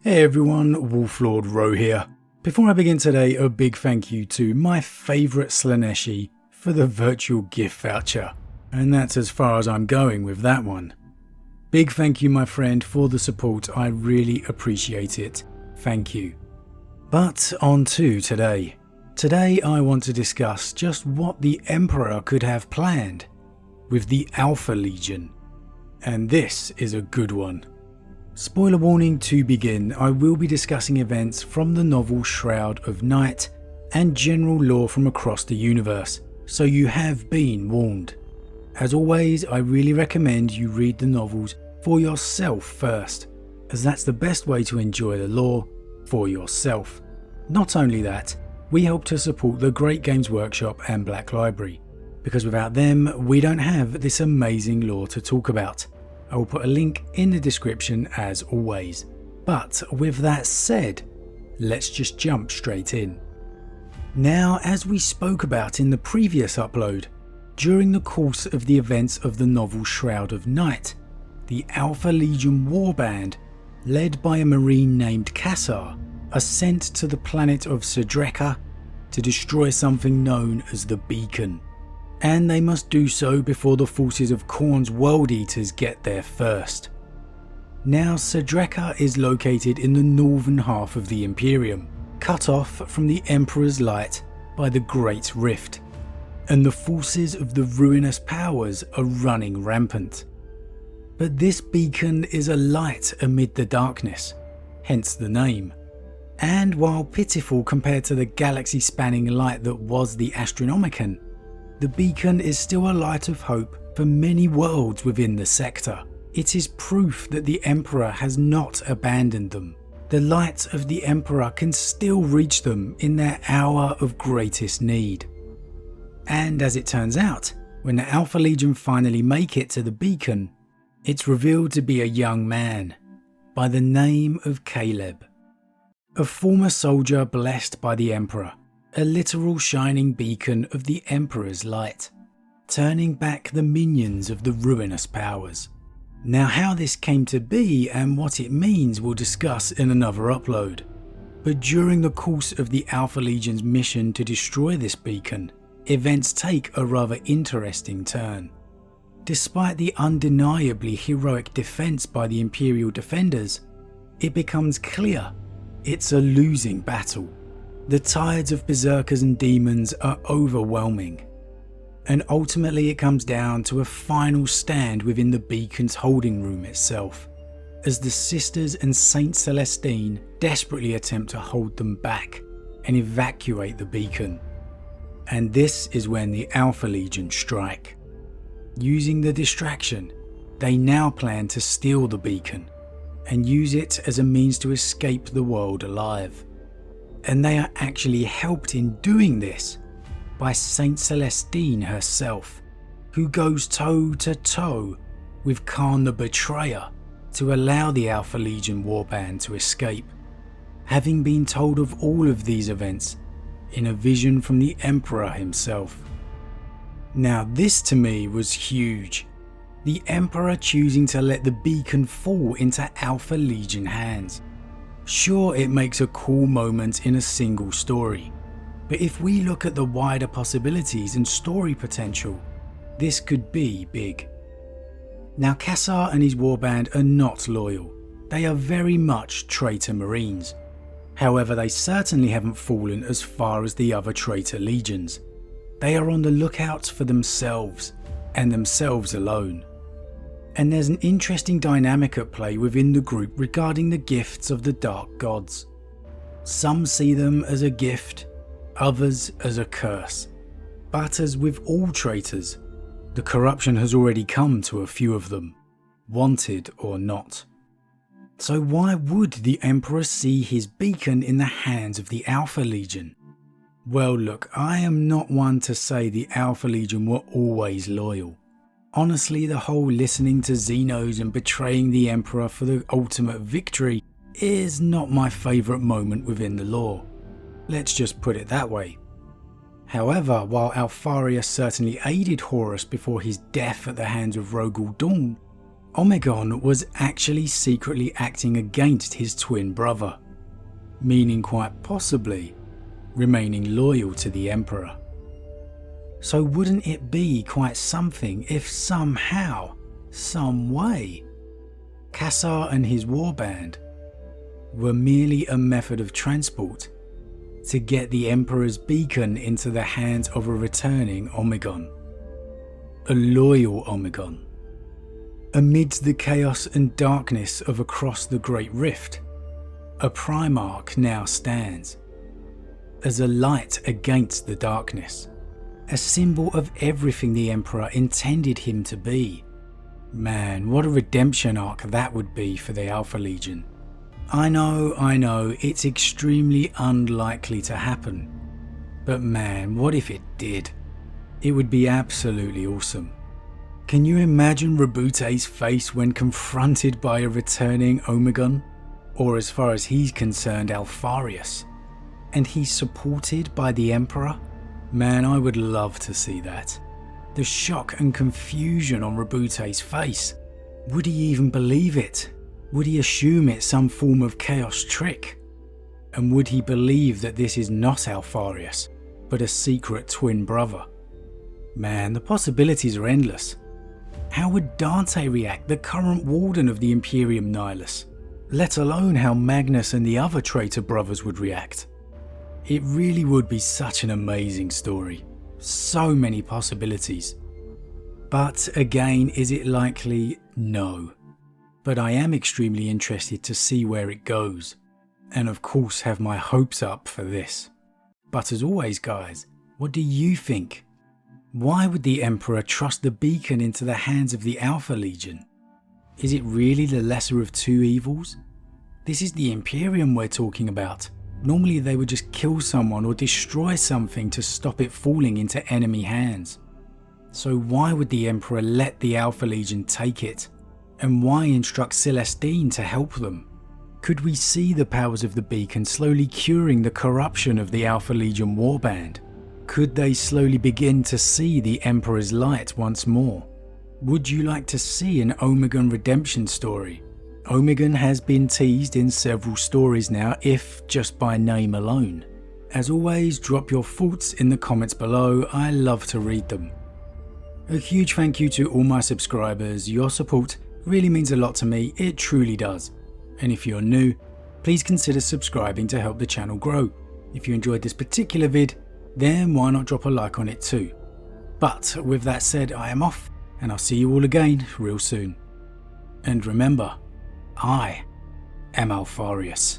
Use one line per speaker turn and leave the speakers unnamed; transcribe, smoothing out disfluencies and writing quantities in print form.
Hey everyone, Wolf Lord Rho here. Before I begin today, a big thank you to my favourite Slaneshi for the virtual gift voucher. And that's as far as I'm going with that one. Big thank you my friend for the support, I really appreciate it. Thank you. But on to today. Today I want to discuss just what the Emperor could have planned with the Alpha Legion. And this is a good one. Spoiler warning to begin, I will be discussing events from the novel Shroud of Night and general lore from across the universe, so you have been warned. As always, I really recommend you read the novels for yourself first, as that's the best way to enjoy the lore for yourself. Not only that, we help to support the great Games Workshop and Black Library, because without them we don't have this amazing lore to talk about. I will put a link in the description as always. But with that said, let's just jump straight in. Now, as we spoke about in the previous upload, during the course of the events of the novel Shroud of Night, the Alpha Legion warband, led by a marine named Kassar, are sent to the planet of Cedreca to destroy something known as the Beacon. And they must do so before the forces of Khorne's World Eaters get there first. Now, Cedreca is located in the northern half of the Imperium, cut off from the Emperor's light by the Great Rift, and the forces of the ruinous powers are running rampant. But this beacon is a light amid the darkness, hence the name. And while pitiful compared to the galaxy-spanning light that was the Astronomicon, the beacon is still a light of hope for many worlds within the sector. It is proof that the Emperor has not abandoned them. The light of the Emperor can still reach them in their hour of greatest need. And as it turns out, when the Alpha Legion finally make it to the beacon, it's revealed to be a young man by the name of Caleb. A former soldier blessed by the Emperor, a literal shining beacon of the Emperor's light, turning back the minions of the ruinous powers. Now, how this came to be and what it means we'll discuss in another upload. But during the course of the Alpha Legion's mission to destroy this beacon, events take a rather interesting turn. Despite the undeniably heroic defense by the Imperial defenders, it becomes clear it's a losing battle. The tides of berserkers and demons are overwhelming, and ultimately it comes down to a final stand within the beacon's holding room itself, as the Sisters and Saint Celestine desperately attempt to hold them back and evacuate the beacon. And this is when the Alpha Legion strike. Using the distraction, they now plan to steal the beacon and use it as a means to escape the world alive. And they are actually helped in doing this by Saint Celestine herself, who goes toe to toe with Khan the Betrayer to allow the Alpha Legion warband to escape, having been told of all of these events in a vision from the Emperor himself. Now this to me was huge, the Emperor choosing to let the beacon fall into Alpha Legion hands. Sure, it makes a cool moment in a single story, but if we look at the wider possibilities and story potential, this could be big. Now, Kassar and his warband are not loyal. They are very much traitor marines. However, they certainly haven't fallen as far as the other traitor legions. They are on the lookout for themselves, and themselves alone. And there's an interesting dynamic at play within the group regarding the gifts of the Dark Gods. Some see them as a gift, others as a curse. But as with all traitors, the corruption has already come to a few of them, wanted or not. So why would the Emperor see his beacon in the hands of the Alpha Legion? Well look, I am not one to say the Alpha Legion were always loyal. Honestly, the whole listening to Xenos and betraying the Emperor for the ultimate victory is not my favourite moment within the lore. Let's just put it that way. However, while Alfaria certainly aided Horus before his death at the hands of Rogul Dawn, Omegon was actually secretly acting against his twin brother, meaning quite possibly remaining loyal to the Emperor. So wouldn't it be quite something if somehow, some way, Cassar and his warband were merely a method of transport to get the Emperor's beacon into the hands of a returning Omegon, a loyal Omegon. Amidst the chaos and darkness of across the Great Rift, a Primarch now stands as a light against the darkness, a symbol of everything the Emperor intended him to be. Man, what a redemption arc that would be for the Alpha Legion. I know, it's extremely unlikely to happen, but man, what if it did? It would be absolutely awesome. Can you imagine Rabute's face when confronted by a returning Omegon? Or as far as he's concerned, Alfarius, and he's supported by the Emperor? Man, I would love to see that. The shock and confusion on Rabute's face. Would he even believe it? Would he assume it's some form of chaos trick? And would he believe that this is not Alfarius, but a secret twin brother? Man, the possibilities are endless. How would Dante react, the current warden of the Imperium Nihilus? Let alone how Magnus and the other traitor brothers would react. It really would be such an amazing story. So many possibilities. But again, is it likely? No. But I am extremely interested to see where it goes. And of course have my hopes up for this. But as always guys, what do you think? Why would the Emperor trust the beacon into the hands of the Alpha Legion? Is it really the lesser of two evils? This is the Imperium we're talking about. Normally they would just kill someone or destroy something to stop it falling into enemy hands. So why would the Emperor let the Alpha Legion take it? And why instruct Celestine to help them? Could we see the powers of the beacon slowly curing the corruption of the Alpha Legion warband? Could they slowly begin to see the Emperor's light once more? Would you like to see an Omegon redemption story? Omegon has been teased in several stories now, if just by name alone. As always, drop your thoughts in the comments below, I love to read them. A huge thank you to all my subscribers, your support really means a lot to me, it truly does. And if you're new, please consider subscribing to help the channel grow. If you enjoyed this particular vid, then why not drop a like on it too. But with that said, I am off, and I'll see you all again real soon. And remember, I am Alfarius.